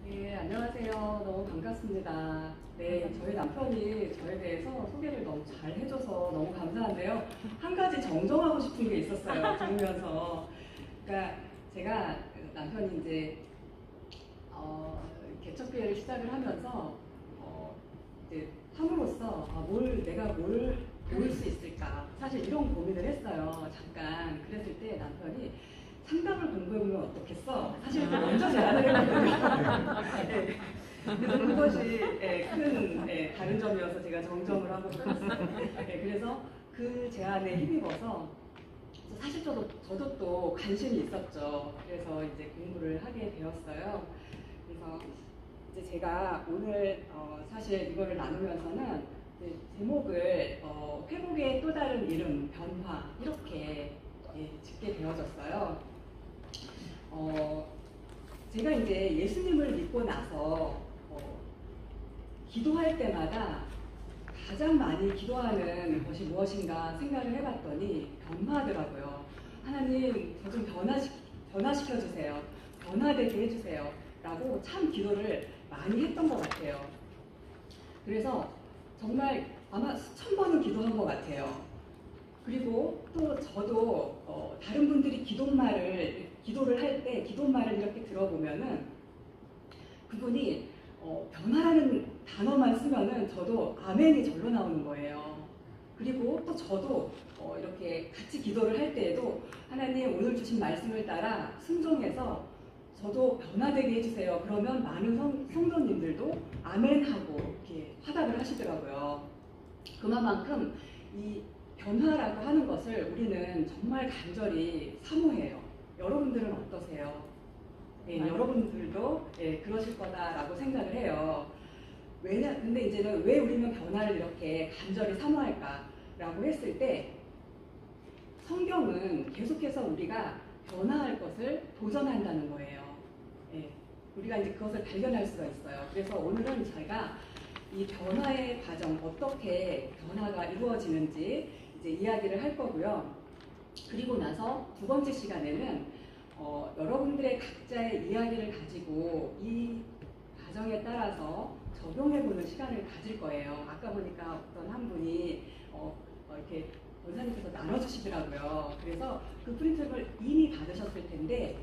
네, 안녕하세요. 너무 반갑습니다. 네, 저희 남편이 저에 대해서 소개를 너무 잘 해줘서 너무 감사한데요. 한 가지 정정하고 싶은 게 있었어요. 들으면서. 그러니까 제가 남편이 개척교회를 시작을 하면서 이제 함으로써 내가 뭘 도울 수 있을까. 사실 이런 고민을 했어요. 잠깐. 그랬을 때 남편이 상담을 공부해보면 어떻겠어? 사실 그 먼저 제안을 했거든요. 네. 그래서 그것이 큰 다른 점이어서 제가 정정을 하고 싶었어요. 그래서 그 제안에 힘입어서 사실 저도 또 관심이 있었죠. 그래서 이제 공부를 하게 되었어요. 그래서 이제 제가 오늘 사실 이거를 나누면서는 이제 제목을 회복의 또 다른 이름 변화 이렇게 짓게 되어졌어요. 제가 이제 예수님을 믿고 나서 기도할 때마다 가장 많이 기도하는 것이 무엇인가 생각을 해봤더니 변화하더라고요. 하나님, 저 좀 변화시켜 주세요. 변화되게 해주세요. 라고 참 기도를 많이 했던 것 같아요. 그래서 정말 아마 수천 번은 기도한 것 같아요. 그리고 또 저도 다른 분들이 기도를 할 때 기도말을 이렇게 들어보면은 그분이 변화라는 단어만 쓰면은 저도 아멘이 절로 나오는 거예요. 그리고 또 저도 이렇게 같이 기도를 할 때에도 하나님 오늘 주신 말씀을 따라 순종해서 저도 변화되게 해주세요. 그러면 많은 성도님들도 아멘하고 이렇게 화답을 하시더라고요. 그만큼 이 변화라고 하는 것을 우리는 정말 간절히 사모해요. 여러분들은 어떠세요? 여러분들도 그러실 거다라고 생각을 해요. 근데 이제는 왜 우리는 변화를 이렇게 간절히 사모할까라고 했을 때 성경은 계속해서 우리가 변화할 것을 도전한다는 거예요. 우리가 이제 그것을 발견할 수가 있어요. 그래서 오늘은 제가 이 변화의 과정, 어떻게 변화가 이루어지는지 이제 이야기를 할 거고요. 그리고 나서 두 번째 시간에는 여러분들의 각자의 이야기를 가지고 이 과정에 따라서 적용해보는 시간을 가질 거예요. 아까 보니까 어떤 한 분이 이렇게 원사님께서 나눠주시더라고요. 그래서 그 프린트를 이미 받으셨을 텐데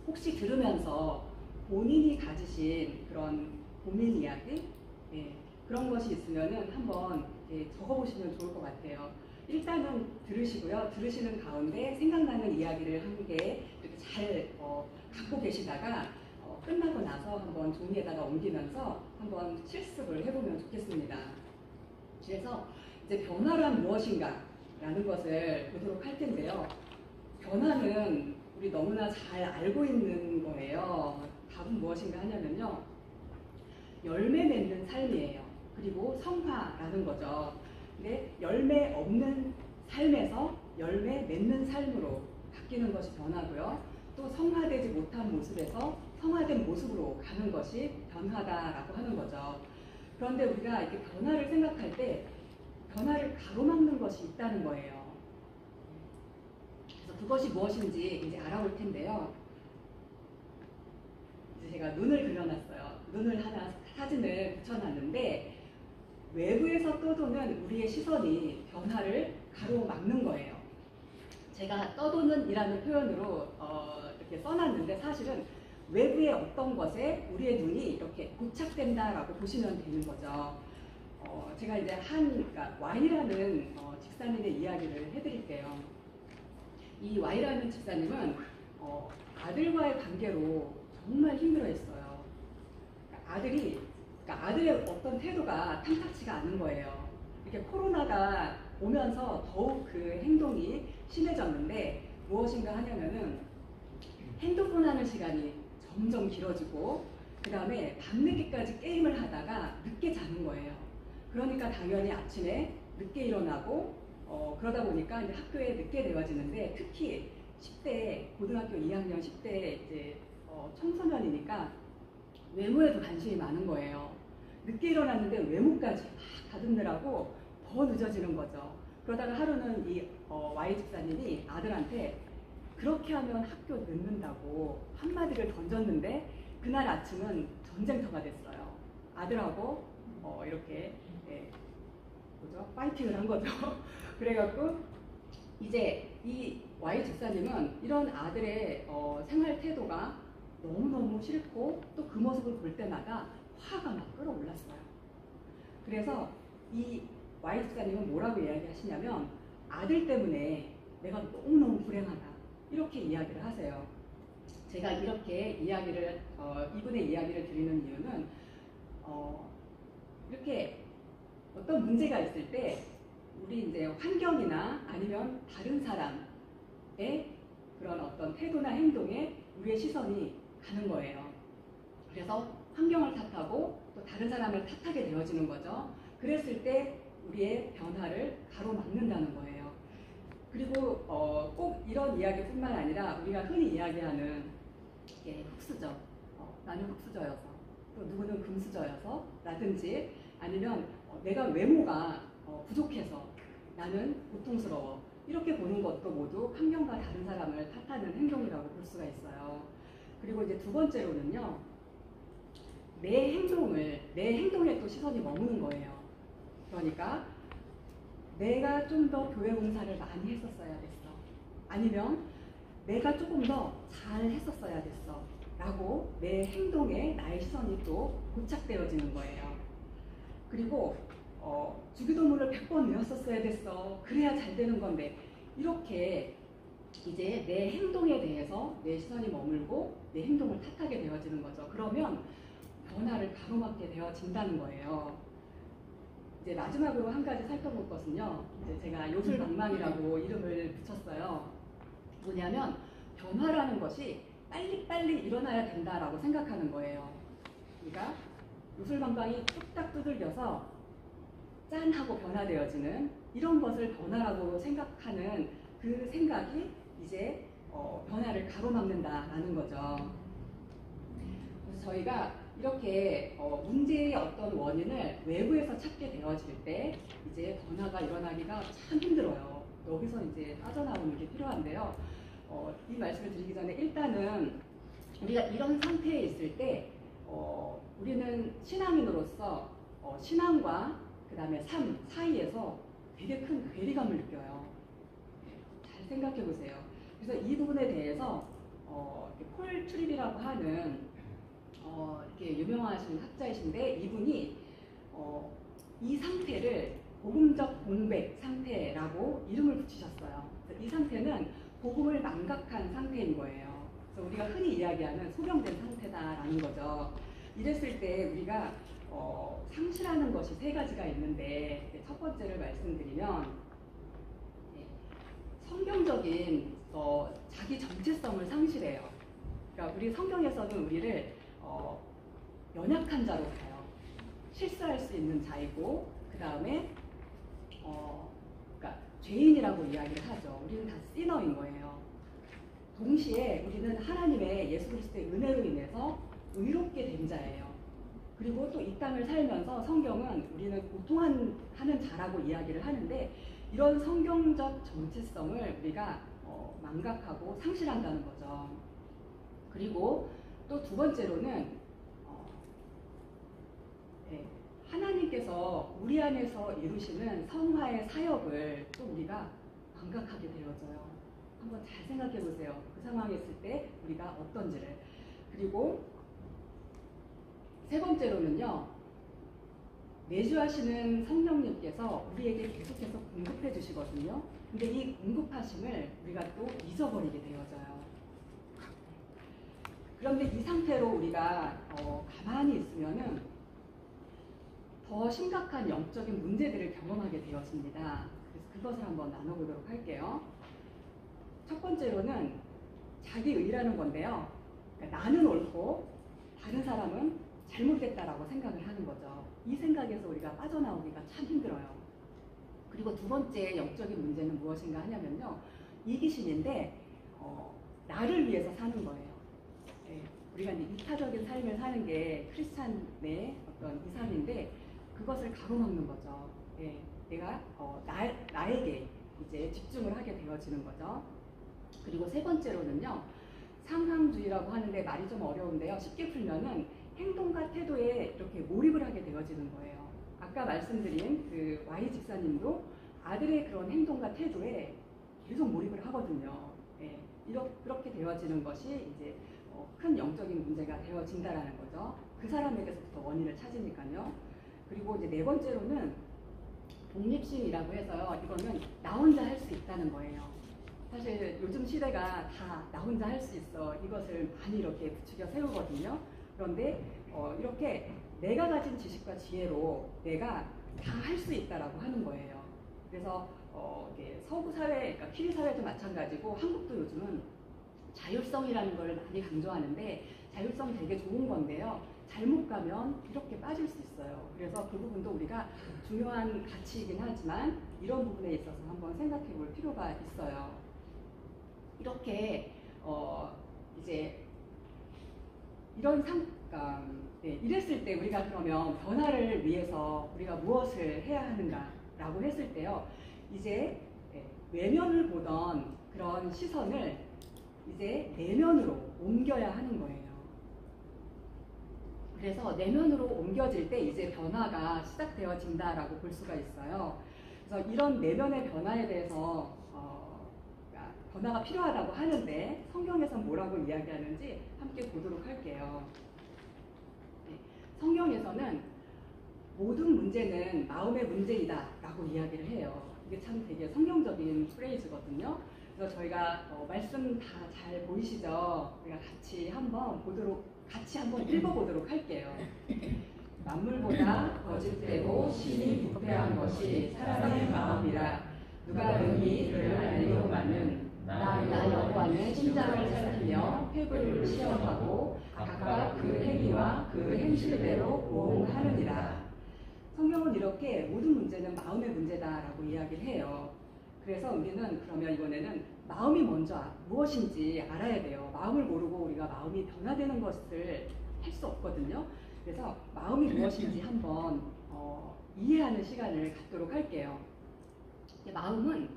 혹시 들으면서 본인이 가지신 그런 고민 이야기 그런 것이 있으면은 한번 적어보시면 좋을 것 같아요. 일단은 들으시고요. 들으시는 가운데 생각나는 이야기를 한 개 이렇게 잘 갖고 계시다가 끝나고 나서 한번 종이에다가 옮기면서 한번 실습을 해보면 좋겠습니다. 그래서 이제 변화란 무엇인가 라는 것을 보도록 할 텐데요. 변화는 우리 너무나 잘 알고 있는 거예요. 답은 무엇인가 하냐면요. 열매 맺는 삶이에요. 그리고 성화라는 거죠. 근데 열매 없는 삶에서 열매 맺는 삶으로 바뀌는 것이 변화고요. 또 성화되지 못한 모습에서 성화된 모습으로 가는 것이 변화다라고 하는 거죠. 그런데 우리가 이렇게 변화를 생각할 때 변화를 가로막는 것이 있다는 거예요. 그래서 그것이 무엇인지 이제 알아볼 텐데요. 이제 제가 눈을 그려놨어요. 눈을 하나 사진을 붙여놨는데 외부에서 떠도는 우리의 시선이 변화를 가로막는 거예요. 제가 떠도는 이라는 표현으로 이렇게 써놨는데 사실은 외부의 어떤 것에 우리의 눈이 이렇게 고착된다라고 보시면 되는 거죠. 제가 이제 그러니까 Y라는 집사님의 이야기를 해드릴게요. 이 Y라는 집사님은 아들과의 관계로 정말 힘들어했어요. 그러니까 아들의 어떤 태도가 탐탁치가 않은 거예요. 이렇게 코로나가 오면서 더욱 그 행동이 심해졌는데 무엇인가 하냐면은 핸드폰 하는 시간이 점점 길어지고 그 다음에 밤늦게까지 게임을 하다가 늦게 자는 거예요. 그러니까 당연히 아침에 늦게 일어나고 그러다 보니까 이제 학교에 늦게 되어지는데 특히 10대 고등학교 2학년 10대 이제 청소년이니까 외모에도 관심이 많은 거예요. 늦게 일어났는데 외모까지 막 다듬느라고 더 늦어지는 거죠. 그러다가 하루는 이 Y 집사님이 아들한테 그렇게 하면 학교 늦는다고 한마디를 던졌는데 그날 아침은 전쟁터가 됐어요. 아들하고 이렇게 뭐죠? 파이팅을 한 거죠. 그래갖고 이제 이 Y 집사님은 이런 아들의 생활 태도가 너무너무 싫고 또 그 모습을 볼 때마다 화가 막 끌어올랐어요. 그래서 이 Y 집사님은 뭐라고 이야기하시냐면 아들 때문에 내가 너무너무 불행하다 이렇게 이야기를 하세요. 제가 이렇게 이야기를 이분의 이야기를 드리는 이유는 이렇게 어떤 문제가 있을 때 우리 이제 환경이나 아니면 다른 사람의 그런 어떤 태도나 행동에 우리의 시선이 가는 거예요. 그래서 환경을 탓하고 또 다른 사람을 탓하게 되어지는 거죠. 그랬을 때 우리의 변화를 가로막는다는 거예요. 그리고 꼭 이런 이야기뿐만 아니라 우리가 흔히 이야기하는 흙수저, 나는 흙수저여서 또 누구는 금수저여서 라든지 아니면 내가 외모가 부족해서 나는 고통스러워 이렇게 보는 것도 모두 환경과 다른 사람을 탓하는 행동이라고 볼 수가 있어요. 그리고 이제 두 번째로는요, 내 행동에 또 시선이 머무는 거예요. 그러니까 내가 좀 더 교회 봉사를 많이 했었어야 됐어. 아니면 내가 조금 더 잘 했었어야 됐어. 라고 내 행동에 나의 시선이 또 고착되어지는 거예요. 그리고 주기도문을 100번 외웠었어야 됐어. 그래야 잘 되는 건데 이렇게 이제 내 행동에 대해서 내 시선이 머물고 내 행동을 탓하게 되어지는 거죠. 그러면 변화를 가로막게 되어진다는 거예요. 이제 마지막으로 한 가지 살펴볼 것은요. 이제 제가 요술방망이라고 이름을 붙였어요. 뭐냐면 변화라는 것이 빨리빨리 일어나야 된다라고 생각하는 거예요. 그러니까 요술방망이 뚝딱 두들겨서 짠 하고 변화되어지는 이런 것을 변화라고 생각하는 그 생각이 이제 변화를 가로막는다라는 거죠. 그래서 저희가 이렇게 문제의 어떤 원인을 외부에서 찾게 되어질 때 이제 변화가 일어나기가 참 힘들어요. 여기서 이제 빠져나오는 게 필요한데요. 이 말씀을 드리기 전에 일단은 우리가 이런 상태에 있을 때 우리는 신앙인으로서 신앙과 그 다음에 삶 사이에서 되게 큰 괴리감을 느껴요. 잘 생각해 보세요. 그래서 이 부분에 대해서 폴 트립이라고 하는 이렇게 유명하신 학자이신데 이분이 이 상태를 복음적 공백 상태라고 이름을 붙이셨어요. 이 상태는 복음을 망각한 상태인 거예요. 그래서 우리가 흔히 이야기하는 소경된 상태다라는 거죠. 이랬을 때 우리가 상실하는 것이 세 가지가 있는데 첫 번째를 말씀드리면 성경적인 자기 정체성을 상실해요. 그러니까 우리 성경에서는 우리를 연약한 자로 봐요. 실수할 수 있는 자이고 그 다음에 그러니까 죄인이라고 이야기를 하죠. 우리는 다 시너인 거예요. 동시에 우리는 하나님의 예수 그리스도의 은혜로 인해서 의롭게 된 자예요. 그리고 또 이 땅을 살면서 성경은 우리는 고통하는 자라고 이야기를 하는데 이런 성경적 정체성을 우리가 망각하고 상실한다는 거죠. 그리고 또 두 번째로는 하나님께서 우리 안에서 이루시는 성화의 사역을 또 우리가 망각하게 되어져요. 한번 잘 생각해 보세요. 그 상황에 있을 때 우리가 어떤지를. 그리고 세 번째로는요. 내주하시는 성령님께서 우리에게 계속해서 공급해 주시거든요. 근데 이 공급하심을 우리가 또 잊어버리게 되어져요. 그런데 이 상태로 우리가 가만히 있으면은 더 심각한 영적인 문제들을 경험하게 되어집니다. 그래서 그것을 한번 나눠보도록 할게요. 첫 번째로는 자기의라는 건데요. 그러니까 나는 옳고 다른 사람은 잘못됐다라고 생각을 하는 거죠. 이 생각에서 우리가 빠져나오기가 참 힘들어요. 그리고 두 번째 영적인 문제는 무엇인가 하냐면요. 이기심인데 나를 위해서 사는 거예요. 우리가 이제 이타적인 삶을 사는 게 크리스찬의 어떤 이상인데 그것을 가로막는 거죠. 내가 나에게 이제 집중을 하게 되어지는 거죠. 그리고 세 번째로는요. 상상주의라고 하는데 말이 좀 어려운데요. 쉽게 풀면은 행동과 태도에 이렇게 몰입을 하게 되어지는 거예요. 아까 말씀드린 그 Y 집사님도 아들의 그런 행동과 태도에 계속 몰입을 하거든요. 예, 그렇게 되어지는 것이 이제 큰 영적인 문제가 되어진다라는 거죠. 그 사람에게서부터 원인을 찾으니까요. 그리고 이제 네 번째로는 독립심이라고 해서요. 이거는 나 혼자 할 수 있다는 거예요. 사실 요즘 시대가 다 나 혼자 할 수 있어 이것을 많이 이렇게 부추겨 세우거든요. 그런데 이렇게 내가 가진 지식과 지혜로 내가 다 할 수 있다라고 하는 거예요. 그래서 서구 사회, 그러니까 키리 사회도 마찬가지고 한국도 요즘은 자율성이라는 걸 많이 강조하는데 자율성이 되게 좋은 건데요. 잘못 가면 이렇게 빠질 수 있어요. 그래서 그 부분도 우리가 중요한 가치이긴 하지만 이런 부분에 있어서 한번 생각해 볼 필요가 있어요. 이렇게 이제 이런 이랬을 때 우리가 그러면 변화를 위해서 우리가 무엇을 해야 하는가라고 했을 때요. 이제 외면을 보던 그런 시선을 이제 내면으로 옮겨야 하는 거예요. 그래서 내면으로 옮겨질 때 이제 변화가 시작되어진다라고 볼 수가 있어요. 그래서 이런 내면의 변화에 대해서 변화가 필요하다고 하는데 성경에서는 뭐라고 이야기하는지 함께 보도록 할게요. 네, 성경에서는 모든 문제는 마음의 문제이다 라고 이야기를 해요. 이게 참 되게 성경적인 프레이즈거든요. 그래서 저희가 말씀 다 잘 보이시죠? 우리가 같이 한번 읽어보도록 할게요. 만물보다 거짓되고 심히 부패한 것이 사람의 마음이라 누가 능히 그를 알리고마는 나 여호와는 심장을 살피며 폐부를 시험하고 각각 그 행위와 그 행실대로 보응하느니라. 성경은 이렇게 모든 문제는 마음의 문제다라고 이야기를 해요. 그래서 우리는 그러면 이번에는 마음이 먼저 무엇인지 알아야 돼요. 마음을 모르고 우리가 마음이 변화되는 것을 할 수 없거든요. 그래서 마음이 무엇인지 한번 이해하는 시간을 갖도록 할게요. 마음은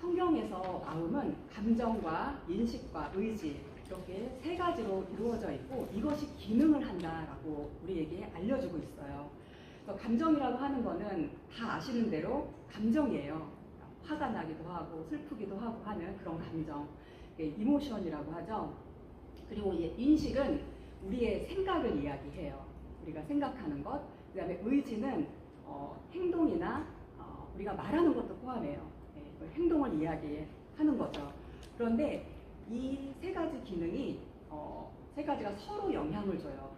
성경에서 마음은 감정과 인식과 의지 이렇게 세 가지로 이루어져 있고 이것이 기능을 한다라고 우리에게 알려주고 있어요. 그래서 감정이라고 하는 거는 다 아시는 대로 감정이에요. 화가 나기도 하고 슬프기도 하고 하는 그런 감정, 이모션이라고 하죠. 그리고 인식은 우리의 생각을 이야기해요. 우리가 생각하는 것. 그 다음에 의지는 행동이나 우리가 말하는 것도 포함해요. 행동을 이야기하는 거죠. 그런데 이 세 가지 기능이 세 가지가 서로 영향을 줘요.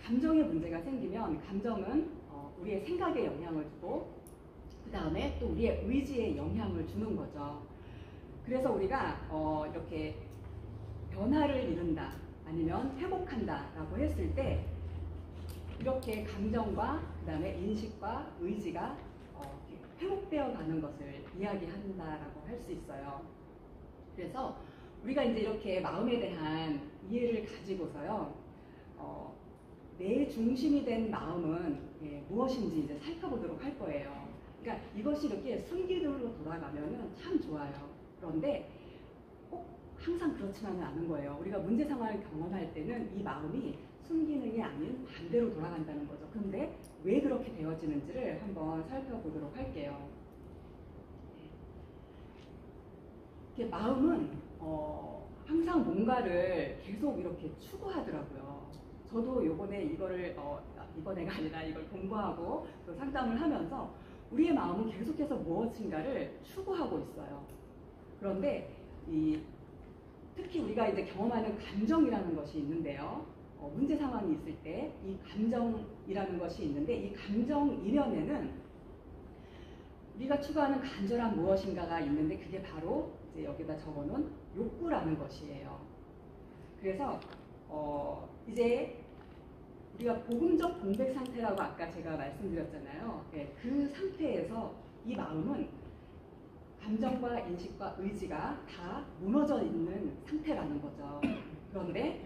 감정에 문제가 생기면 감정은 우리의 생각에 영향을 주고 그 다음에 또 우리의 의지에 영향을 주는 거죠. 그래서 우리가 이렇게 변화를 이룬다 아니면 회복한다라고 했을 때 이렇게 감정과 그 다음에 인식과 의지가 회복되어 가는 것을 이야기한다라고 할 수 있어요. 그래서 우리가 이제 이렇게 마음에 대한 이해를 가지고서요, 내 중심이 된 마음은 무엇인지 이제 살펴보도록 할 거예요. 그러니까 이것이 이렇게 순기능으로 돌아가면은 참 좋아요. 그런데 꼭 항상 그렇지만은 않은 거예요. 우리가 문제 상황을 경험할 때는 이 마음이 순기능이 아닌 반대로 돌아간다는 거죠. 그런데 왜 그렇게 되어지는지를 한번 살펴보도록 할게요. 마음은 항상 뭔가를 계속 이렇게 추구하더라고요. 저도 요번에 이번에가 아니라 이걸 공부하고 또 상담을 하면서 우리의 마음은 계속해서 무엇인가를 추구하고 있어요. 그런데 특히 우리가 이제 경험하는 감정이라는 것이 있는데요. 문제 상황이 있을 때 이 감정이라는 것이 있는데 이 감정 이면에는 우리가 추구하는 간절한 무엇인가가 있는데 그게 바로 이제 여기다 적어놓은 욕구라는 것이에요. 그래서 이제 우리가 복음적 공백 상태라고 아까 제가 말씀드렸잖아요. 그 상태에서 이 마음은 감정과 인식과 의지가 다 무너져 있는 상태라는 거죠. 그런데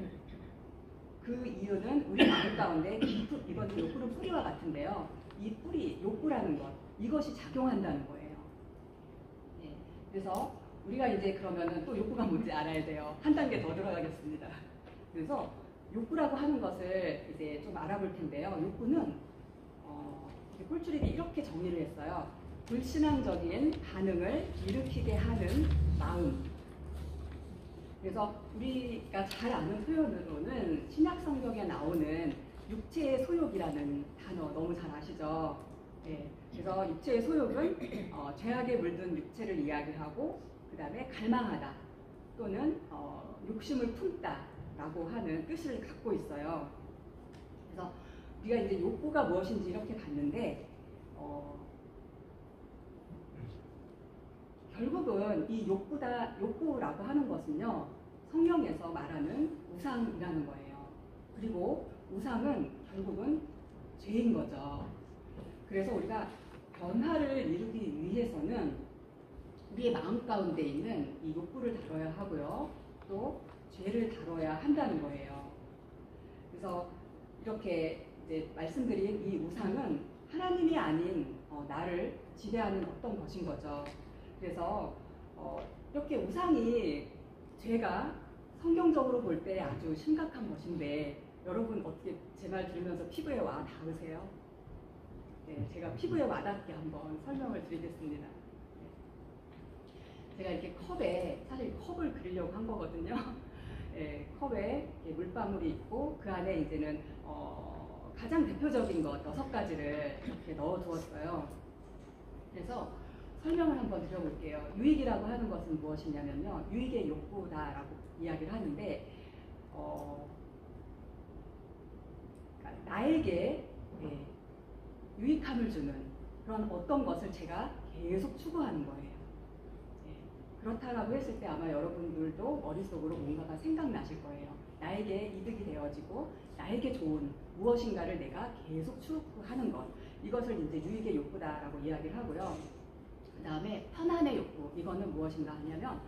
그 이유는 우리 마음 가운데 이번 욕구는 뿌리와 같은데요. 이 뿌리, 욕구라는 것, 이것이 작용한다는 거예요. 그래서 우리가 이제 그러면은 또 욕구가 뭔지 알아야 돼요. 한 단계 더 들어가겠습니다. 그래서 욕구라고 하는 것을 이제 좀 알아볼 텐데요. 욕구는 꿀줄이가 이렇게 정의를 했어요. 불신앙적인 반응을 일으키게 하는 마음. 그래서 우리가 잘 아는 표현으로는 신약 성경에 나오는 육체의 소욕이라는 단어 너무 잘 아시죠? 네. 그래서 육체의 소욕은 죄악에 물든 육체를 이야기하고 그 다음에 갈망하다 또는 욕심을 품다라고 하는 뜻을 갖고 있어요. 그래서 우리가 이제 욕구가 무엇인지 이렇게 봤는데 결국은 이 욕구라고 하는 것은요, 성경에서 말하는 우상이라는 거예요. 그리고 우상은 결국은 죄인 거죠. 그래서 우리가 변화를 이루기 위해서는 우리의 마음 가운데 있는 이 욕구를 다뤄야 하고요. 또 죄를 다뤄야 한다는 거예요. 그래서 이렇게 이제 말씀드린 이 우상은 하나님이 아닌 나를 지배하는 어떤 것인 거죠. 그래서 이렇게 우상이 죄가 성경적으로 볼 때 아주 심각한 것인데 여러분 어떻게 제 말 들으면서 피부에 와 닿으세요? 네, 제가 피부에 와닿게 한번 설명을 드리겠습니다. 제가 이렇게 컵에 사실 컵을 그리려고 한 거거든요. 네, 컵에 물방울이 있고 그 안에 이제는 가장 대표적인 것 6가지를 이렇게 넣어두었어요. 그래서 설명을 한번 드려볼게요. 유익이라고 하는 것은 무엇이냐면요, 유익의 욕구다라고 이야기를 하는데 그러니까 나에게 유익함을 주는 그런 어떤 것을 제가 계속 추구하는 거예요. 그렇다라고 했을 때 아마 여러분들도 머릿속으로 뭔가가 생각나실 거예요. 나에게 이득이 되어지고 나에게 좋은 무엇인가를 내가 계속 추구하는 것, 이것을 이제 유익의 욕구다라고 이야기를 하고요. 그 다음에 편안의 욕구, 이거는 무엇인가 하냐면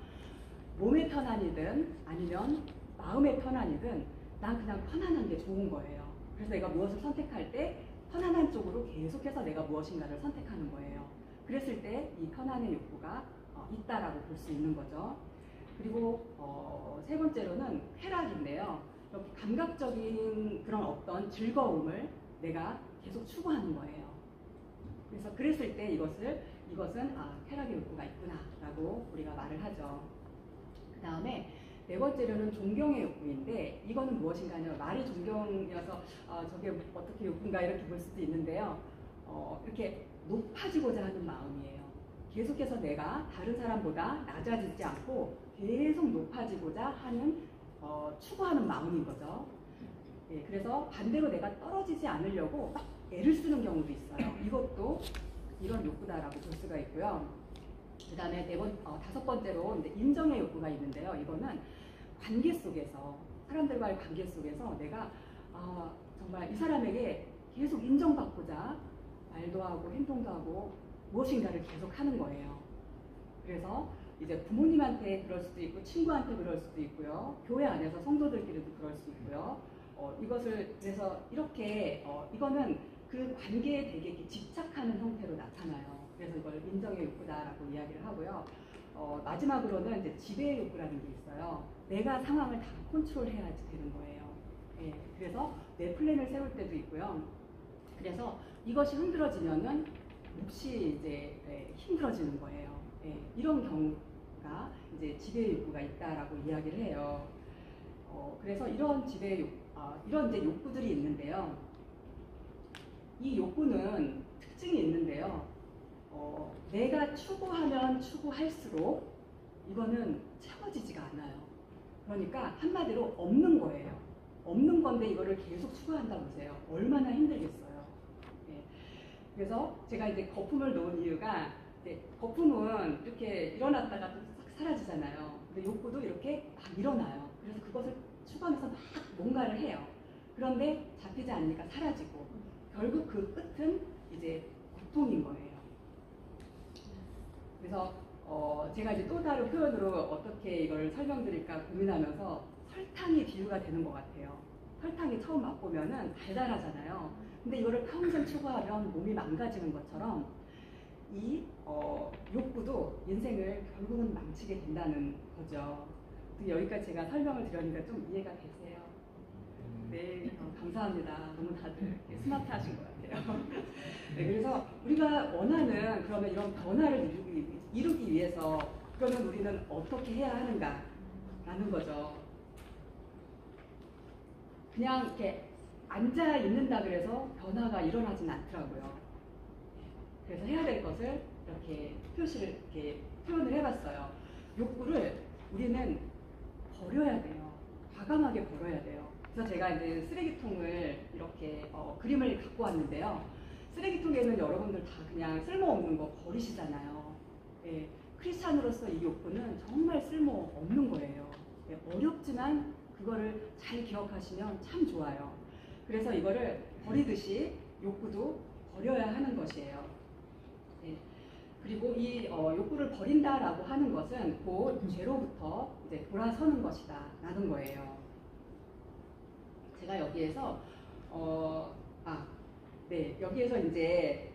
몸의 편안이든 아니면 마음의 편안이든 난 그냥 편안한 게 좋은 거예요. 그래서 내가 무엇을 선택할 때 편안한 쪽으로 계속해서 내가 무엇인가를 선택하는 거예요. 그랬을 때 이 편안의 욕구가 있다라고 볼 수 있는 거죠. 그리고 세 번째로는 쾌락인데요. 이렇게 감각적인 그런 어떤 즐거움을 내가 계속 추구하는 거예요. 그래서 그랬을 때 이것은 쾌락의 욕구가 있구나라고 우리가 말을 하죠. 그 다음에 네 번째로는 존경의 욕구인데 이거는 무엇인가 하면 말이 존경이어서 저게 어떻게 욕구인가 이렇게 볼 수도 있는데요. 이렇게 높아지고자 하는 마음이에요. 계속해서 내가 다른 사람보다 낮아지지 않고 계속 높아지고자 하는 추구하는 마음인 거죠. 예, 그래서 반대로 내가 떨어지지 않으려고 막 애를 쓰는 경우도 있어요. 이것도 이런 욕구다라고 볼 수가 있고요. 그 다음에 다섯 번째로 이제 인정의 욕구가 있는데요. 이거는 관계 속에서, 사람들과의 관계 속에서 내가 정말 이 사람에게 계속 인정받고자 말도 하고 행동도 하고 무엇인가를 계속 하는 거예요. 그래서 이제 부모님한테 그럴 수도 있고 친구한테 그럴 수도 있고요. 교회 안에서 성도들끼리도 그럴 수 있고요. 이것을 그래서 이렇게 이거는 그 관계에 되게 이렇게 집착하는 형태로 나타나요. 그래서 이걸 인정의 욕구다라고 이야기를 하고요. 마지막으로는 이제 지배의 욕구라는 게 있어요. 내가 상황을 다 컨트롤해야지 되는 거예요. 예, 그래서 내 플랜을 세울 때도 있고요. 그래서 이것이 흔들어지면은 몹시 이제 힘들어지는 거예요. 예, 이런 경우가 이제 지배의 욕구가 있다라고 이야기를 해요. 그래서 이런 이런 이제 욕구들이 있는데요. 이 욕구는 특징이 있는데요. 내가 추구하면 추구할수록 이거는 채워지지가 않아요. 그러니까 한마디로 없는 거예요. 없는 건데 이거를 계속 추구한다고 보세요. 얼마나 힘들겠어요. 예. 그래서 제가 이제 거품을 놓은 이유가 이제 거품은 이렇게 일어났다가 또 싹 사라지잖아요. 근데 욕구도 이렇게 막 일어나요. 그래서 그것을 추구하면서 막 뭔가를 해요. 그런데 잡히지 않으니까 사라지고 결국 그 끝은 이제 고통인 거예요. 그래서 제가 이제 또 다른 표현으로 어떻게 이걸 설명드릴까 고민하면서 설탕이 비유가 되는 것 같아요. 설탕이 처음 맛보면은 달달하잖아요. 근데 이거를 평생 추구하면 몸이 망가지는 것처럼 이 욕구도 인생을 결국은 망치게 된다는 거죠. 여기까지 제가 설명을 드렸는데 좀 이해가 되세요? 네, 감사합니다. 너무 다들 스마트하신 것 같아요. 네, 그래서 우리가 원하는 그러면 이런 변화를 이루기 위해서 그러면 우리는 어떻게 해야 하는가라는 거죠. 그냥 이렇게 앉아 있는다 그래서 변화가 일어나진 않더라고요. 그래서 해야 될 것을 이렇게 표현을 해봤어요. 욕구를 우리는 버려야 돼요. 과감하게 버려야 돼요. 그래서 제가 이제 쓰레기통을 이렇게 그림을 갖고 왔는데요. 쓰레기통에는 여러분들 다 그냥 쓸모없는 거 버리시잖아요. 예, 크리스찬으로서 이 욕구는 정말 쓸모없는 거예요. 예, 어렵지만 그거를 잘 기억하시면 참 좋아요. 그래서 이거를 버리듯이 욕구도 버려야 하는 것이에요. 예, 그리고 이 욕구를 버린다라고 하는 것은 곧 죄로부터 이제 돌아서는 것이다 라는 거예요. 제가 여기에서 여기에서 이제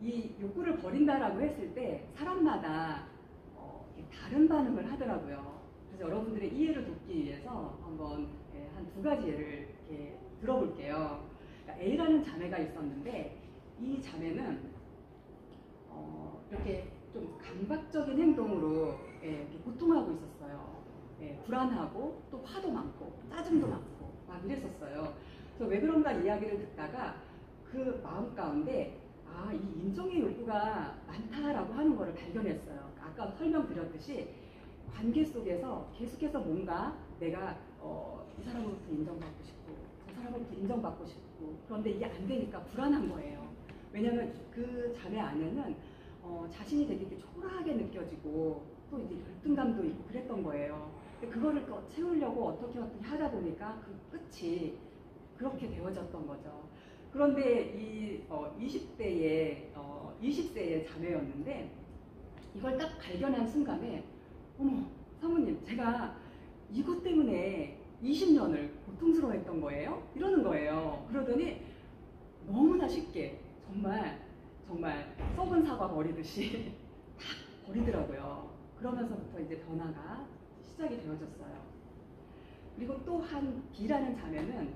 이 욕구를 버린다라고 했을 때 사람마다 다른 반응을 하더라고요. 그래서 여러분들의 이해를 돕기 위해서 한번 한 두 가지 예를 이렇게 들어볼게요. 그러니까 A라는 자매가 있었는데 이 자매는 이렇게 좀 강박적인 행동으로 이렇게 고통하고 있었어요. 불안하고 또 화도 많고 짜증도 많고 막 이랬었어요. 그래서 왜 그런가 이야기를 듣다가 그 마음 가운데 이 인정의 욕구가 많다라고 하는 것을 발견했어요. 아까 설명드렸듯이 관계 속에서 계속해서 뭔가 내가 이 사람으로부터 인정받고 싶고 저 사람으로부터 인정받고 싶고 그런데 이게 안 되니까 불안한 거예요. 왜냐하면 그 자매 안에는 자신이 되게 이렇게 초라하게 느껴지고 또 이제 열등감도 있고 그랬던 거예요. 근데 그거를 채우려고 어떻게 하다 보니까 그 끝이 그렇게 되어졌던 거죠. 그런데 이 20세의 자매였는데 이걸 딱 발견한 순간에 어머 사모님 제가 이것 때문에 20년을 고통스러워했던 거예요? 이러는 거예요. 그러더니 너무나 쉽게 정말 썩은 사과 버리듯이 딱 버리더라고요. 그러면서부터 이제 변화가 시작이 되어졌어요. 그리고 또 한 B라는 자매는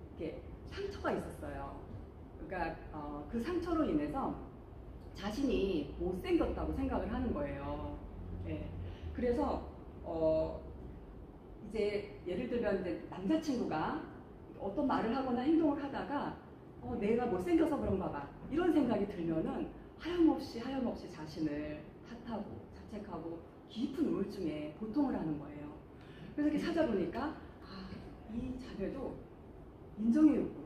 이렇게 상처가 있었어요. 그러니까 그 상처로 인해서 자신이 못생겼다고 생각을 하는 거예요. 예. 그래서 이제 예를 들면 이제 남자친구가 어떤 말을 하거나 행동을 하다가 내가 못생겨서 그런가 봐 이런 생각이 들면은 하염없이 자신을 탓하고 자책하고 깊은 우울증에 고통을 하는 거예요. 그래서 이렇게 찾아보니까 이 자매도 인정의 욕구로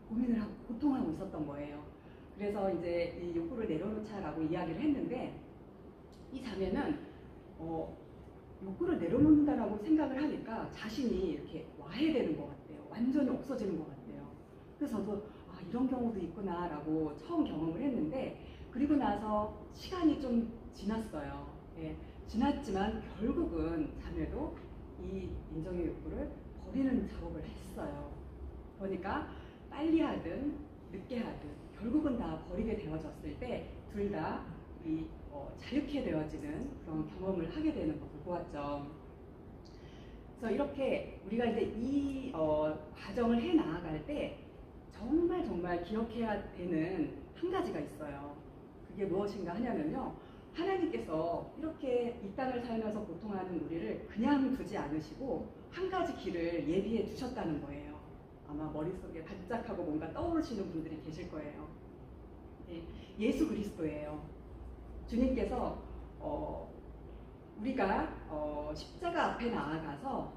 고민을 하고 고통하고 있었던 거예요. 그래서 이제 이 욕구를 내려놓자라고 이야기를 했는데 이 자매는 욕구를 내려놓는다라고 생각을 하니까 자신이 이렇게 와해되는 것 같아요. 완전히 없어지는 것 같아요. 그래서 저도 이런 경우도 있구나라고 처음 경험을 했는데 그리고 나서 시간이 좀 지났어요. 예, 지났지만 결국은 자매도 이 인정의 욕구를 버리는 작업을 했어요. 그러니까 빨리 하든 늦게 하든 결국은 다 버리게 되어졌을 때 둘 다 이 자유케 되어지는 그런 경험을 하게 되는 것을 보았죠. 그래서 이렇게 우리가 이제 이 과정을 해 나아갈 때 정말 기억해야 되는 한 가지가 있어요. 그게 무엇인가 하냐면요. 하나님께서 이렇게 이 땅을 살면서 고통하는 우리를 그냥 두지 않으시고 한 가지 길을 예비해 두셨다는 거예요. 아마 머릿속에 반짝하고 뭔가 떠오르시는 분들이 계실 거예요. 예수 그리스도예요. 주님께서 우리가 십자가 앞에 나아가서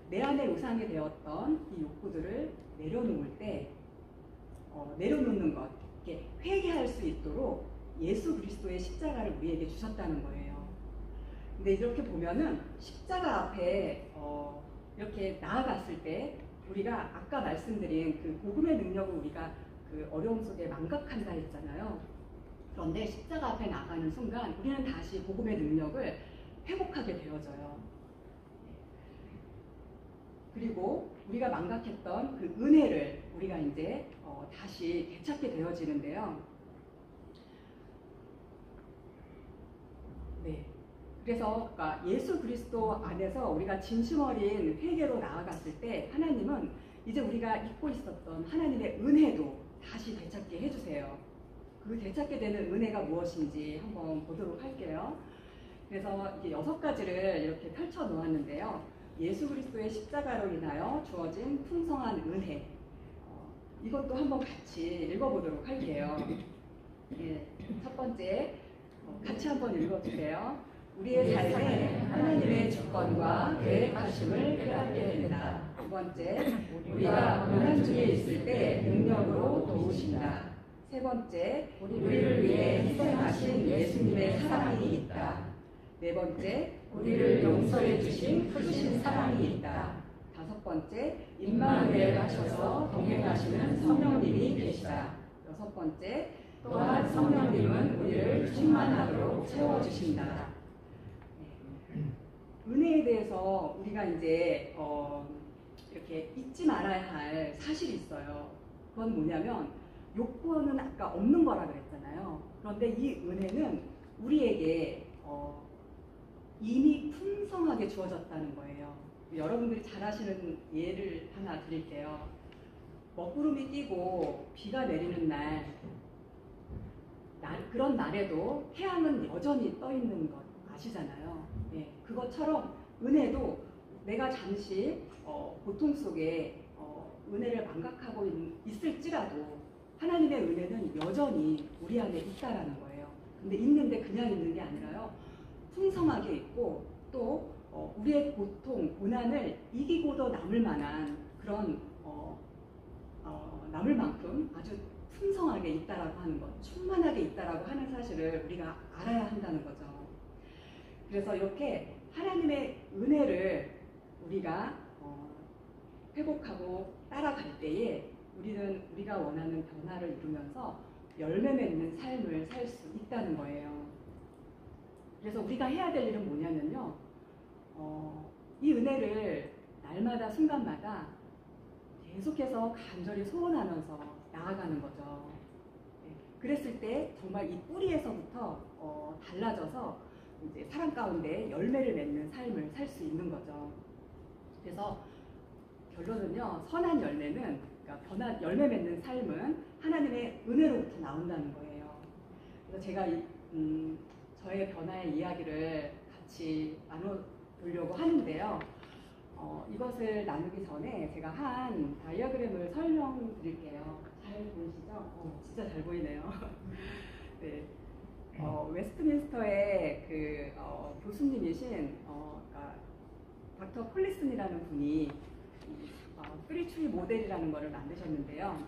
내 안에 우상이 되었던 이 욕구들을 내려놓을 때 내려놓는 것, 이렇게 회개할 수 있도록 예수 그리스도의 십자가를 우리에게 주셨다는 거예요. 근데 이렇게 보면은 십자가 앞에 이렇게 나아갔을 때 우리가 아까 말씀드린 그 복음의 능력을 우리가 그 어려움 속에 망각한다 했잖아요. 그런데 십자가 앞에 나가는 순간 우리는 다시 복음의 능력을 회복하게 되어져요. 그리고 우리가 망각했던 그 은혜를 우리가 이제 다시 되찾게 되어지는데요. 네. 그래서 그러니까 예수 그리스도 안에서 우리가 진심 어린 회개로 나아갔을 때 하나님은 이제 우리가 잊고 있었던 하나님의 은혜도 다시 되찾게 해주세요. 그 되찾게 되는 은혜가 무엇인지 한번 보도록 할게요. 그래서 이게 6가지를 이렇게 펼쳐 놓았는데요. 예수 그리스도의 십자가로 인하여 주어진 풍성한 은혜. 이것도 한번 같이 읽어보도록 할게요. 예, 첫 번째, 같이 한번 읽어주세요. 우리의 삶에 하나님의 주권과 계획하심을 깨닫게 된다. 두 번째, 우리가 고난 중에 있을 때 능력으로 도우신다. 세 번째, 우리를 위해 희생하신 예수님의 사랑이 있다. 네 번째, 우리를 용서해 주신 크신 사랑이 있다. 다섯 번째, 임마누엘 하셔서 동행하시는 성령님이 계시다. 여섯 번째, 또한 성령님은 우리를 충만하도록 채워주신다. 은혜에 대해서 우리가 이제 이렇게 잊지 말아야 할 사실이 있어요. 그건 뭐냐면 욕구는 아까 없는 거라 그랬잖아요. 그런데 이 은혜는 우리에게 이미 풍성하게 주어졌다는 거예요. 여러분들이 잘 아시는 예를 하나 드릴게요. 먹구름이 끼고 비가 내리는 날, 그런 날에도 태양은 여전히 떠 있는 것 아시잖아요. 예, 그것처럼 은혜도 내가 잠시 고통 속에 은혜를 망각하고 있을지라도 하나님의 은혜는 여전히 우리 안에 있다라는 거예요. 근데 있는데 그냥 있는 게 아니라요. 풍성하게 있고 또 우리의 고통, 고난을 이기고도 남을 만한 그런 남을 만큼 아주 풍성하게 있다라고 하는 것, 충만하게 있다라고 하는 사실을 우리가 알아야 한다는 거죠. 그래서 이렇게 하나님의 은혜를 우리가 회복하고 따라갈 때에 우리가 원하는 변화를 이루면서 열매 맺는 삶을 살 수 있다는 거예요. 그래서 우리가 해야 될 일은 뭐냐면요. 이 은혜를 날마다 순간마다 계속해서 간절히 소원하면서 나아가는 거죠. 네. 그랬을 때 정말 이 뿌리에서부터 달라져서 이제 사람 가운데 열매를 맺는 삶을 살 수 있는 거죠. 그래서 결론은요, 선한 열매는, 그러니까 열매 맺는 삶은 하나님의 은혜로부터 나온다는 거예요. 그래서 제가 저의 변화의 이야기를 같이 나눠보려고 하는데요. 이것을 나누기 전에 제가 한 다이어그램을 설명드릴게요. 잘 보이시죠? 진짜 잘 보이네요. 네. 웨스트민스터의 그 교수님이신 그러니까 닥터 콜리슨이라는 분이 스피리추얼 모델이라는 것을 만드셨는데요.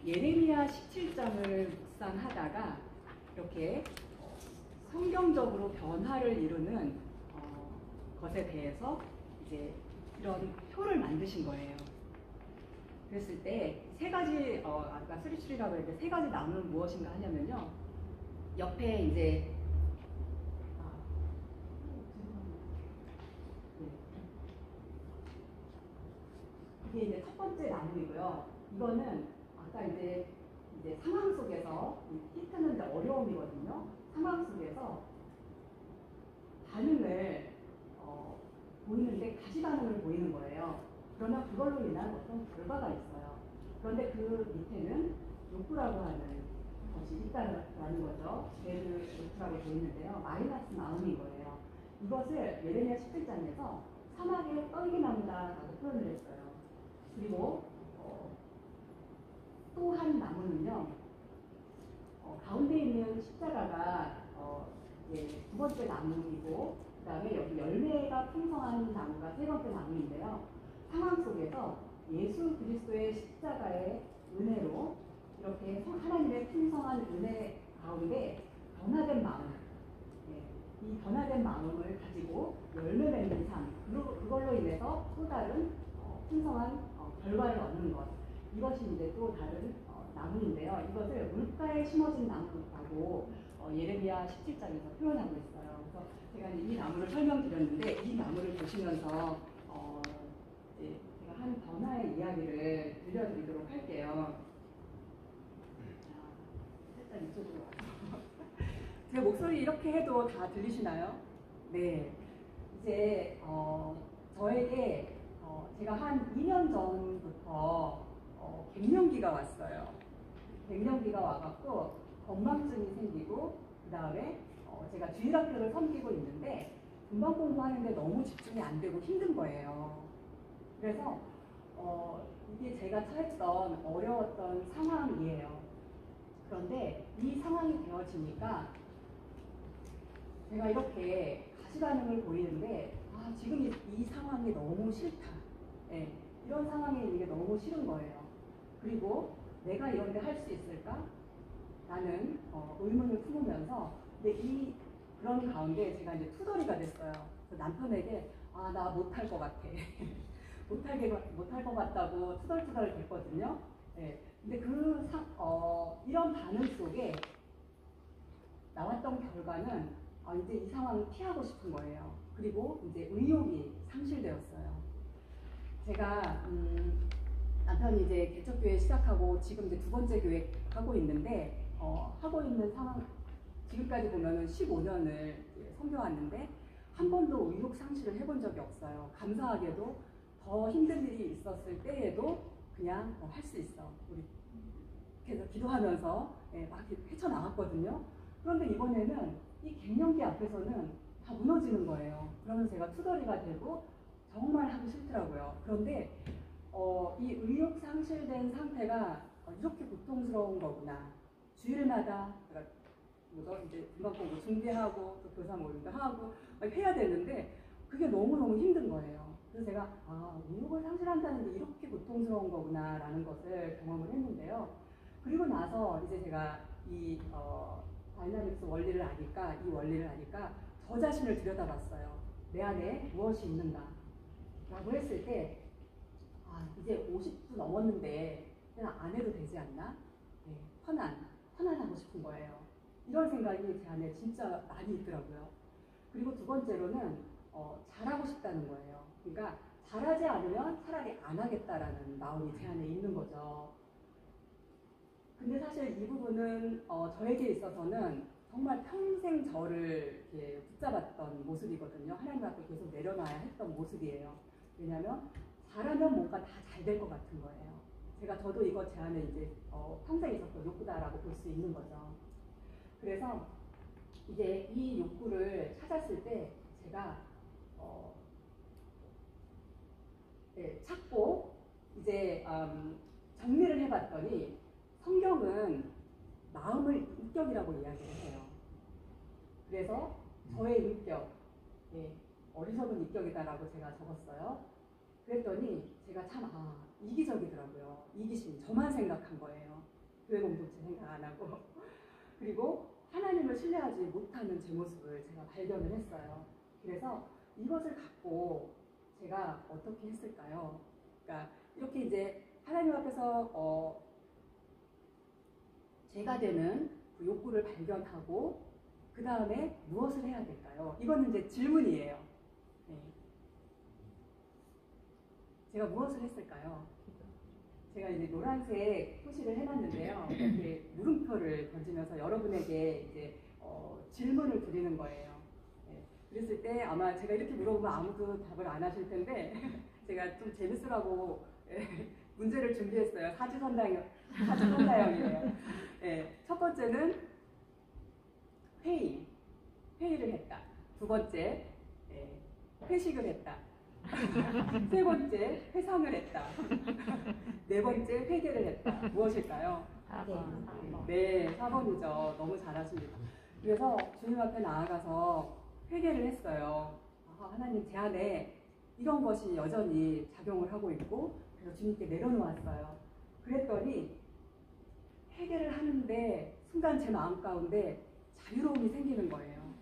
예레미야 17장을 묵상하다가 이렇게 성경적으로 변화를 이루는 것에 대해서 이제 이런 표를 만드신 거예요. 그랬을 때 세 가지 아까 스리추리라고 했는데 세 가지 나무는 무엇인가 하냐면요. 옆에 이제 이게 이제 첫 번째 나무이고요. 이거는 아까 이제 상황 속에서 히트는 어려움이거든요. 상황 속에서 반응을 보이는데 가시 반응을 보이는 거예요. 그러면 그걸로 인한 어떤 결과가 있어요. 그런데 그 밑에는 욕구라고 하는 것이 있다는 거죠. 죄를 욕구라고 보이는데요. 마이너스 마음인 거예요. 이것을 예레미야 17장에서 사막의 떨기나무다라고 표현을 했어요. 그리고 또 한 나무는요. 가운데 있는 십자가가 두 번째 나무이고 그 다음에 여기 열매가 풍성한 나무가 세 번째 나무인데요. 상황 속에서 예수 그리스도의 십자가의 은혜로 이렇게 하나님의 풍성한 은혜 가운데 변화된 마음, 이 변화된 마음을 가지고 열매 맺는 삶, 그걸로 인해서 또 다른 풍성한 결과를 얻는 것, 이것이 이제 또 다른 나무인데요. 이것을 물가에 심어진 나무라고 예레미야 17장에서 표현하고 있어요. 그래서 제가 이 나무를 설명드렸는데 이 나무를 보시면서 이제 제가 한 변화의 이야기를 들려드리도록 할게요. 살짝 이쪽으로 와서 제 목소리 이렇게 해도 다 들리시나요? 네. 이제 저에게 제가 한 2년 전부터 갱년기가 왔어요. 갱년기가 와갖고 건망증이 생기고 그 다음에 제가 주일학교를 섬기고 있는데 금방 공부하는데 너무 집중이 안 되고 힘든 거예요. 그래서 이게 제가 처했던 어려웠던 상황이에요. 그런데 이 상황이 되어지니까 제가 이렇게 가시반응을 보이는데 지금 이 상황이 너무 싫다. 네, 이런 상황에 있는 게 너무 싫은 거예요. 그리고 내가 이런 데 할 수 있을까? 라는 의문을 품으면서 근데 그런 가운데 제가 이제 투덜이가 됐어요. 그래서 남편에게 나 못할 것 같아. 못할 것 같다고 투덜투덜 됐거든요. 네, 근데 이런 반응 속에 나왔던 결과는 이제 이 상황을 피하고 싶은 거예요. 그리고 이제 의욕이 상실되었어요. 제가 남편이 이제 개척교회 시작하고 지금 이제 2번째 교회 하고 있는데 하고 있는 상황 지금까지 보면은 15년을 섬겨왔는데 한 번도 의욕 상실을 해본 적이 없어요. 감사하게도 더 힘든 일이 있었을 때에도 그냥 할 수 있어. 우리 그래서 기도하면서 막 헤쳐나갔거든요. 그런데 이번에는 이 갱년기 앞에서는 다 무너지는 거예요. 그러면 제가 투덜이가 되고 정말 하기 싫더라고요. 그런데 이 의욕 상실된 상태가 이렇게 고통스러운 거구나. 주일마다 이제 금방 공부 준비하고 또 교사 모임도 하고 해야 되는데 그게 너무너무 힘든 거예요. 그래서 제가 의욕을 상실한다는 게 이렇게 고통스러운 거구나 라는 것을 경험을 했는데요. 그리고 나서 이제 제가 이 다이나믹스 원리를 아니까 저 자신을 들여다봤어요. 내 안에 무엇이 있는가 라고 했을 때 이제 50도 넘었는데 그냥 안 해도 되지 않나? 네, 편안하고 싶은 거예요. 이런 생각이 제 안에 진짜 많이 있더라고요. 그리고 2번째로는 잘하고 싶다는 거예요. 그러니까 잘하지 않으면 차라리 안 하겠다라는 마음이 제 안에 있는 거죠. 근데 사실 이 부분은 저에게 있어서는 정말 평생 저를 이렇게 붙잡았던 모습이거든요. 하나님 앞에 계속 내려놔야 했던 모습이에요. 왜냐하면 잘하면 뭔가 다 잘 될 것 같은 거예요. 저도 이거 제 안에 이제 평생 있었던 욕구다라고 볼 수 있는 거죠. 그래서 이제 이 욕구를 찾았을 때 제가 찾고 이제 정리를 해봤더니 성경은 마음을 인격이라고 이야기를 해요. 그래서 저의 인격, 어리석은 인격이다라고 제가 적었어요. 그랬더니 제가 참 이기적이더라고요. 이기심, 저만 생각한 거예요. 교회 공동체 생각 안 하고. 그리고 하나님을 신뢰하지 못하는 제 모습을 제가 발견을 했어요. 그래서 이것을 갖고 제가 어떻게 했을까요? 그러니까 이렇게 이제 하나님 앞에서 제가 되는 그 욕구를 발견하고 그 다음에 무엇을 해야 될까요? 이거는 이제 질문이에요. 제가 무엇을 했을까요? 제가 이제 노란색 표시를 해놨는데요. 이렇게 물음표를 던지면서 여러분에게 이제 질문을 드리는 거예요. 그랬을 때 아마 제가 이렇게 물어보면 아무도 답을 안 하실 텐데 제가 좀 재밌으라고 문제를 준비했어요. 사지선다형이에요. 첫 번째는 회의를 했다. 2번째 회식을 했다. 3번째 회상을 했다. 4번째 회개를 했다. 무엇일까요? 4번. 네, 4번이죠. 너무 잘하십니다. 그래서 주님 앞에 나아가서 회개를 했어요. 하나님 제 안에 이런 것이 여전히 작용을 하고 있고 그래서 주님께 내려놓았어요. 그랬더니 회개를 하는데 순간 제 마음 가운데 자유로움이 생기는 거예요.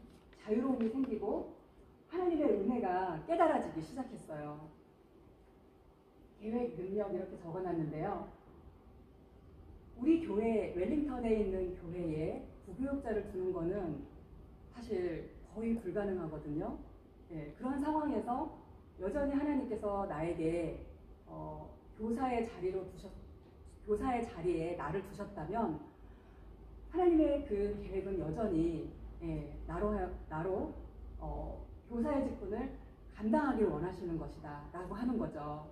자유로움이 생기고 하나님의 은혜가 깨달아지기 시작했어요. 계획, 능력 이렇게 적어놨는데요. 우리 교회, 웰링턴에 있는 교회에 부교육자를 두는 거는 사실 거의 불가능하거든요. 그런 상황에서 여전히 하나님께서 나에게 교사의 교사의 자리에 나를 두셨다면 하나님의 그 계획은 여전히 나로 교사의 직분을 감당하길 원하시는 것이다 라고 하는 거죠.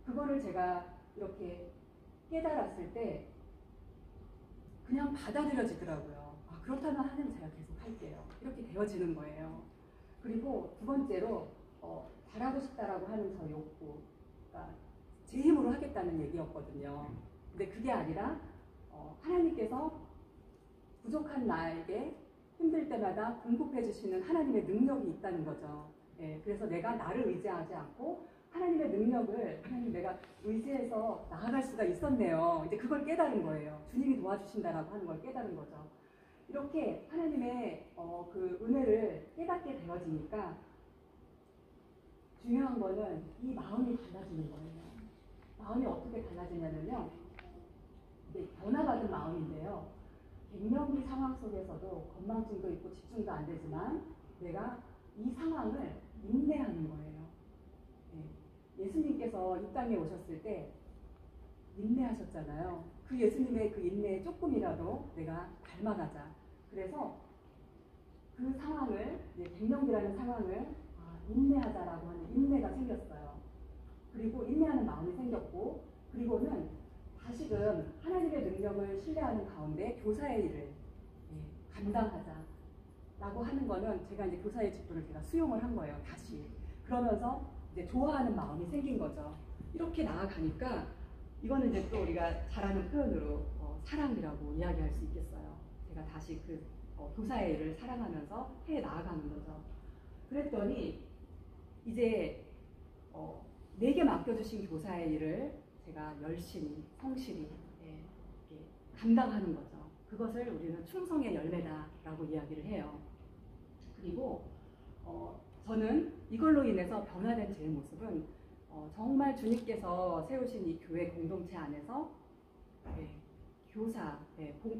그거를 제가 이렇게 깨달았을 때 그냥 받아들여지더라고요. 아, 그렇다면 하나님 제가 계속 할게요. 이렇게 되어지는 거예요. 그리고 두 번째로 잘하고 싶다라고 하는 저 욕구, 그러니까 제 힘으로 하겠다는 얘기였거든요. 근데 그게 아니라 하나님께서 부족한 나에게 힘들 때마다 공급해 주시는 하나님의 능력이 있다는 거죠. 예, 그래서 내가 나를 의지하지 않고 하나님의 능력을 하나님 내가 의지해서 나아갈 수가 있었네요. 이제 그걸 깨달은 거예요. 주님이 도와주신다라고 하는 걸 깨달은 거죠. 이렇게 하나님의 그 은혜를 깨닫게 되어지니까 중요한 거는 이 마음이 달라지는 거예요. 마음이 어떻게 달라지냐면요. 이게 변화받은 마음인데요. 갱년기 상황 속에서도 건망증도 있고 집중도 안 되지만 내가 이 상황을 인내하는 거예요. 예수님께서 이 땅에 오셨을 때 인내하셨잖아요. 그 예수님의 그 인내에 조금이라도 내가 닮아가자. 그래서 그 상황을, 갱년기라는 상황을 인내하자라고 하는 인내가 생겼어요. 그리고 인내하는 마음이 생겼고, 그리고는 다시금 하나님의 능력을 신뢰하는 가운데 교사의 일을 감당하자라고 하는 거는 제가 이제 교사의 직분을 제가 수용을 한 거예요. 다시. 그러면서 이제 좋아하는 마음이 생긴 거죠. 이렇게 나아가니까 이거는 이제 또 우리가 잘 아는 표현으로 사랑이라고 이야기할 수 있겠어요. 제가 다시 그 교사의 일을 사랑하면서 해 나아가는 거죠. 그랬더니 이제 내게 맡겨주신 교사의 일을 제가 열심히 성실히 감당하는 거죠. 그것을 우리는 충성의 열매다라고 이야기를 해요. 그리고 저는 이걸로 인해서 변화된 제 모습은 정말 주님께서 세우신 이 교회 공동체 안에서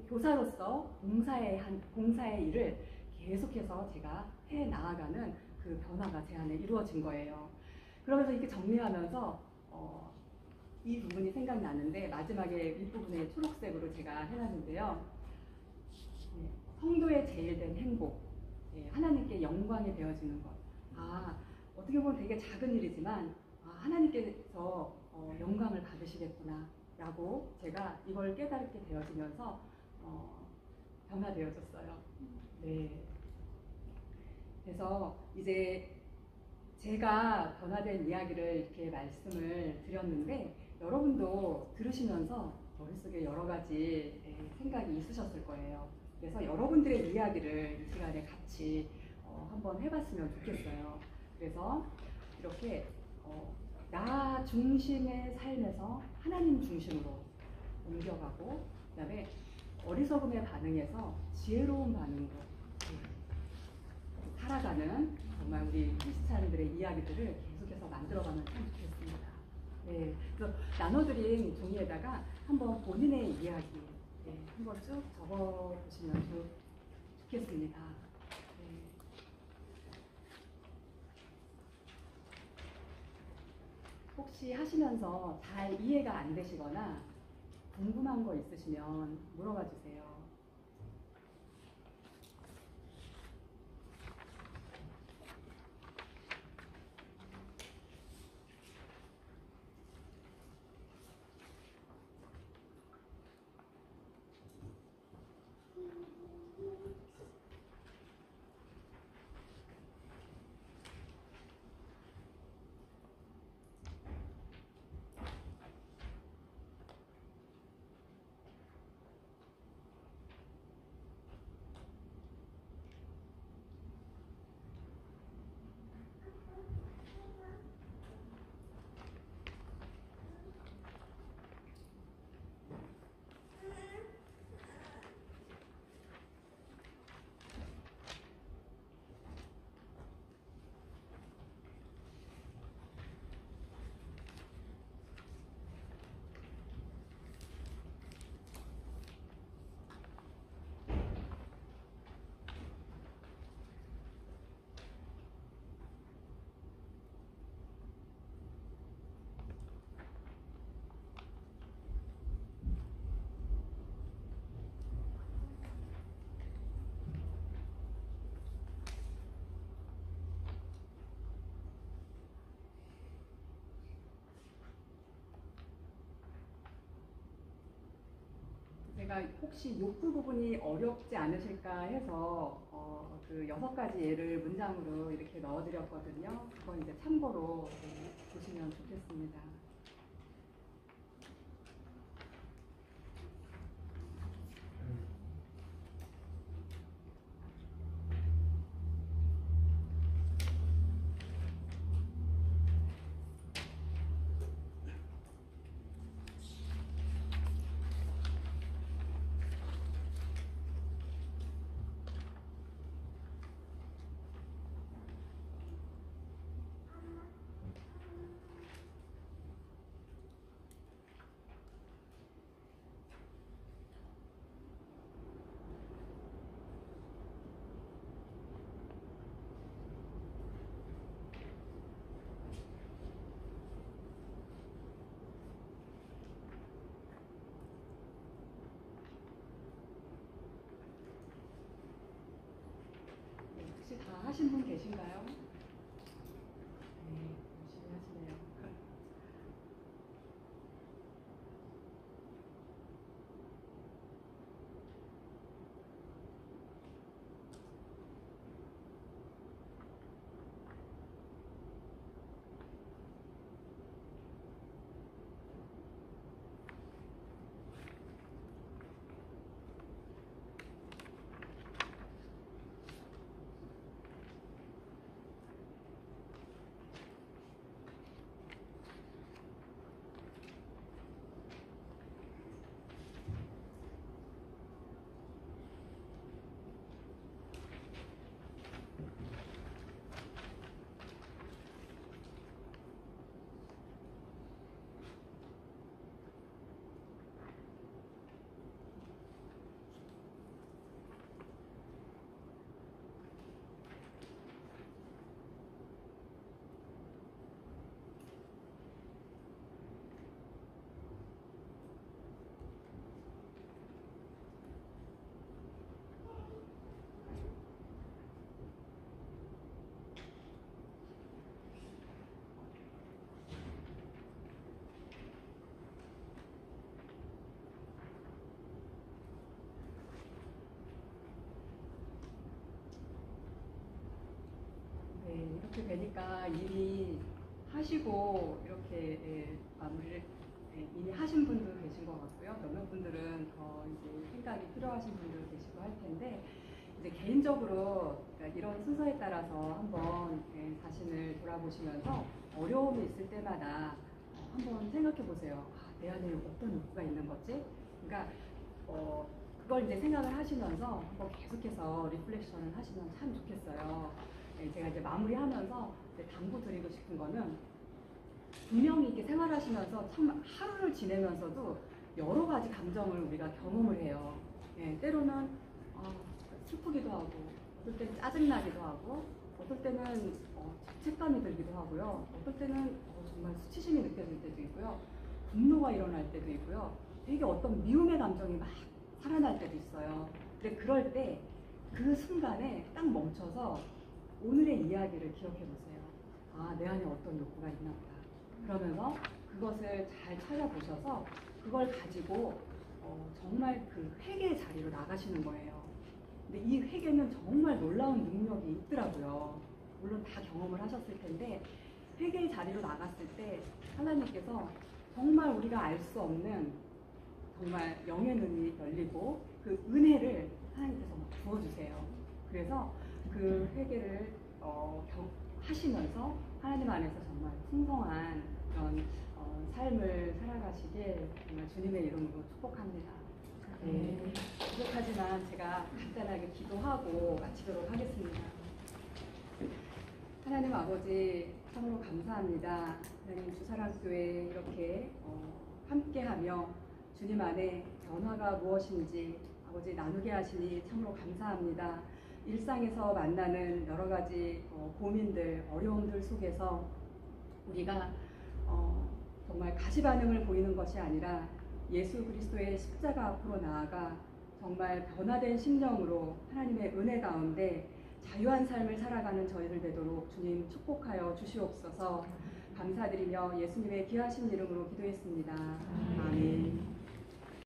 교사로서 봉사의 일을 계속해서 제가 해 나아가는 그 변화가 제 안에 이루어진 거예요. 그러면서 이렇게 정리하면서 이 부분이 생각나는데 마지막에 윗부분에 초록색으로 제가 해놨는데요. 성도의 제일된 행복, 하나님께 영광이 되어지는 것. 어떻게 보면 되게 작은 일이지만 하나님께서 영광을 받으시겠구나 라고 제가 이걸 깨닫게 되어지면서 변화되어졌어요. 네. 그래서 이제 제가 변화된 이야기를 이렇게 말씀을 드렸는데 여러분도 들으시면서 머릿속에 여러 가지 생각이 있으셨을 거예요. 그래서 여러분들의 이야기를 이 시간에 같이 한번 해봤으면 좋겠어요. 그래서 이렇게 나 중심의 삶에서 하나님 중심으로 옮겨가고 그 다음에 어리석음의 반응에서 지혜로운 반응으로 살아가는 정말 우리 크리스찬들의 이야기들을 계속해서 만들어가면 참 좋겠습니다. 네, 그래서 나눠드린 종이에다가 한번 본인의 이야기 한번 쭉 적어보시면 좋겠습니다. 네. 혹시 하시면서 잘 이해가 안 되시거나 궁금한 거 있으시면 물어봐 주세요. 제가 혹시 욕구 부분이 어렵지 않으실까 해서 그 6가지 예를 문장으로 이렇게 넣어드렸거든요. 그건 이제 참고로 보시면 좋겠습니다. 혹시 다 하신 분 계신가요? 네, 열심히 하시네요. 네, 이렇게 되니까 이미 하시고 이렇게 마무리를 이미 하신 분도 계신 것 같고요. 몇몇 분들은 더 이제 생각이 필요하신 분들 계시고 할 텐데 이제 개인적으로 그러니까 이런 순서에 따라서 한번 자신을 돌아보시면서 어려움이 있을 때마다 한번 생각해 보세요. 아, 내 안에 어떤 욕구가 있는 거지? 그러니까 그걸 이제 생각을 하시면서 한번 계속해서 리플렉션을 하시면 참 좋겠어요. 제가 이제 마무리하면서 이제 당부드리고 싶은 거는 분명히 이렇게 생활하시면서 참 하루를 지내면서도 여러 가지 감정을 우리가 경험을 해요. 때로는 슬프기도 하고, 어떨 때는 짜증나기도 하고, 어떨 때는 죄책감이 들기도 하고요. 어떨 때는 정말 수치심이 느껴질 때도 있고요. 분노가 일어날 때도 있고요. 되게 어떤 미움의 감정이 막 살아날 때도 있어요. 근데 그럴 때 그 순간에 딱 멈춰서 오늘의 이야기를 기억해 보세요. 아, 내 안에 어떤 욕구가 있나 보다. 그러면서 그것을 잘 찾아보셔서 그걸 가지고 정말 그 회개의 자리로 나가시는 거예요. 근데 이 회개는 정말 놀라운 능력이 있더라고요. 물론 다 경험을 하셨을 텐데 회개의 자리로 나갔을 때 하나님께서 정말 우리가 알 수 없는 정말 영의 눈이 열리고 그 은혜를 하나님께서 막 부어주세요. 그래서 그 회개를 하시면서 하나님 안에서 정말 풍성한 그런 삶을 살아가시길 정말 주님의 이름으로 축복합니다. 네, 부족하지만 제가 간단하게 기도하고 마치도록 하겠습니다. 하나님 아버지 참으로 감사합니다. 하나님 주사랑교회 이렇게 함께하며 주님 안에 변화가 무엇인지 아버지 나누게 하시니 참으로 감사합니다. 일상에서 만나는 여러 가지 고민들, 어려움들 속에서 우리가 정말 가시 반응을 보이는 것이 아니라 예수 그리스도의 십자가 앞으로 나아가 정말 변화된 심령으로 하나님의 은혜 가운데 자유한 삶을 살아가는 저희들 되도록 주님 축복하여 주시옵소서. 감사드리며 예수님의 귀하신 이름으로 기도했습니다.